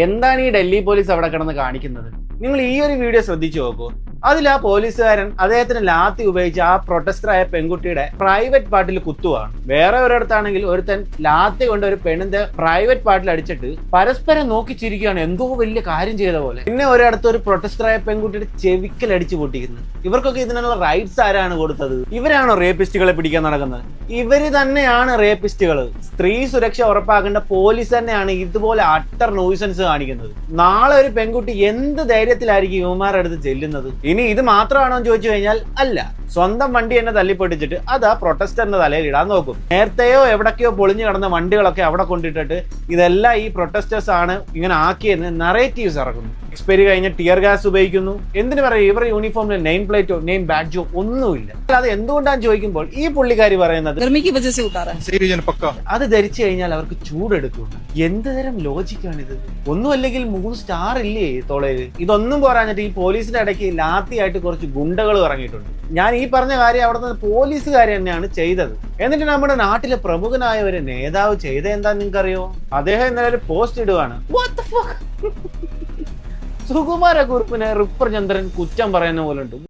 എന്താണ് ഈ ഡൽഹി പോലീസ് അവിടെ കിടന്ന് കാണിക്കുന്നത്? നിങ്ങൾ ഈ ഒരു വീഡിയോ ശ്രദ്ധിച്ചു നോക്കൂ. അതിൽ ആ പോലീസുകാരൻ അദ്ദേഹത്തിന് ലാത്തി ഉപയോഗിച്ച് ആ പ്രൊട്ടസ്റ്ററായ പെൺകുട്ടിയുടെ പ്രൈവറ്റ് പാർട്ടിൽ കുത്തുവാണ്. വേറെ ഒരിടത്താണെങ്കിൽ ഒരുത്തൻ ലാത്തി കൊണ്ട് ഒരു പെണ്ണിന്റെ പ്രൈവറ്റ് പാർട്ടിൽ അടിച്ചിട്ട് പരസ്പരം നോക്കി ചിരിക്കുകയാണ്, എന്തോ വലിയ കാര്യം ചെയ്ത പോലെ. പിന്നെ ഒരിടത്ത് ഒരു പ്രൊട്ടസ്റ്ററായ പെൺകുട്ടിയുടെ ചെവിക്കൽ അടിച്ചു പൊട്ടിക്കുന്നു. ഇവർക്കൊക്കെ ഇതിനുള്ള റൈറ്റ്സ് ആരാണ് കൊടുത്തത്? ഇവരാണോ റേപ്പിസ്റ്റുകളെ പിടിക്കാൻ നടക്കുന്നത്? ഇവര് തന്നെയാണ് റേപ്പിസ്റ്റുകൾ. സ്ത്രീ സുരക്ഷ ഉറപ്പാക്കേണ്ട പോലീസ് തന്നെയാണ് ഇതുപോലെ അട്ടർ നോയ്സൻസ് കാണിക്കുന്നത്. നാളെ ഒരു പെൺകുട്ടി എന്ത് ധൈര്യത്തിലായിരിക്കും ഇവന്മാരുടെ അടുത്ത് ചെല്ലുന്നത്? ഇനി ഇത് മാത്രമാണോ എന്ന് ചോദിച്ചു കഴിഞ്ഞാൽ അല്ല. സ്വന്തം വണ്ടി തന്നെ തല്ലിപ്പൊട്ടിച്ചിട്ട് അത് ആ പ്രൊട്ടസ്റ്ററിന്റെ തലയിൽ ഇടാൻ നോക്കും. നേരത്തെയോ എവിടൊക്കെയോ പൊളിഞ്ഞു കിടന്ന വണ്ടികളൊക്കെ അവിടെ കൊണ്ടിട്ടിട്ട് ഇതെല്ലാം ഈ പ്രൊട്ടസ്റ്റേഴ്സ് ആണ് ഇങ്ങനെ ആക്കിയെന്ന് നറേറ്റീവ്സ് ഇറക്കുന്നു. എക്സ്പയറി കഴിഞ്ഞ ടിയർ ഗ്യാസ് ഉപയോഗിക്കുന്നു. എന്തിനു പറയും, ഇവരുടെ യൂണിഫോമിൽ നെയിം പ്ലേറ്റോ നെയിം ബാഡ്ജോ ഒന്നുമില്ല. അത് എന്തുകൊണ്ടാന്ന് ചോദിക്കുമ്പോൾ ഈ പുള്ളിക്കാരി പറയുന്നത് അത് ധരിച്ചു കഴിഞ്ഞാൽ അവർക്ക് ചൂടെടുക്കും. എന്ത് തരം ലോജിക്കാണിത്? ഒന്നുമല്ലെങ്കിൽ 3 സ്റ്റാർ ഇല്ലേ തോളയില്? ഇതൊന്നും പോരാഞ്ഞിട്ട് ഈ പോലീസിന്റെ ഇടയ്ക്ക് ലാത്തിയായിട്ട് കുറച്ച് ഗുണ്ടകൾ ഇറങ്ങിയിട്ടുണ്ട്. ഞാൻ ഈ പറഞ്ഞ കാര്യം അവിടെ നിന്ന് പോലീസുകാർ തന്നെയാണ് ചെയ്തത്. എന്നിട്ട് നമ്മുടെ നാട്ടിലെ പ്രമുഖനായ ഒരു നേതാവ് ചെയ്ത എന്താ നിങ്ങൾക്കറിയോ? അദ്ദേഹം ഇന്നലെ ഒരു പോസ്റ്റ് ഇടുവാണ്. സുകുമാരക്കുറുപ്പിനെ റിപ്പർ ചന്ദ്രൻ കുറ്റം പറയുന്ന പോലെ ഉണ്ട്.